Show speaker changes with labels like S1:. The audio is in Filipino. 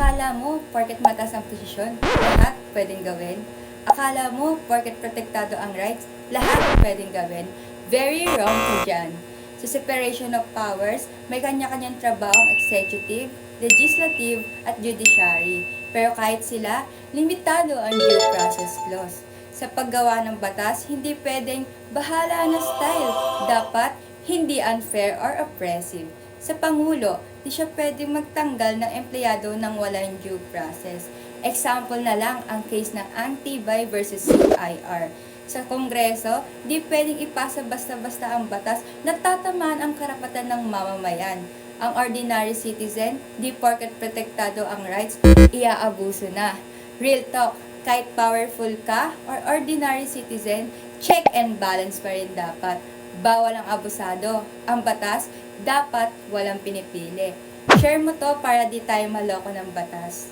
S1: Akala mo, porket mataas ang posisyon, lahat pwedeng gawin? Akala mo, porket protektado ang rights, lahat pwedeng gawin? Very wrong ka dyan. Sa separation of powers, may kanya-kanyang trabaho ang executive, legislative, at judiciary. Pero kahit sila, limitado ang due process clause. Sa paggawa ng batas, hindi pwedeng bahala na style. Dapat hindi unfair or oppressive. Sa Pangulo, di siya pwedeng magtanggal ng empleyado ng walang due process. Example na lang ang case ng Antibay versus CIR. Sa Kongreso, di pwedeng ipasa basta-basta ang batas na tatamaan ang karapatan ng mamamayan. Ang ordinary citizen, di porket protektado ang rights, iaabuso na. Real talk, kahit powerful ka or ordinary citizen, check and balance pa rin dapat. Bawal ang abusado. Ang batas, dapat walang pinipili. Share mo to para di tayo maloko ng batas.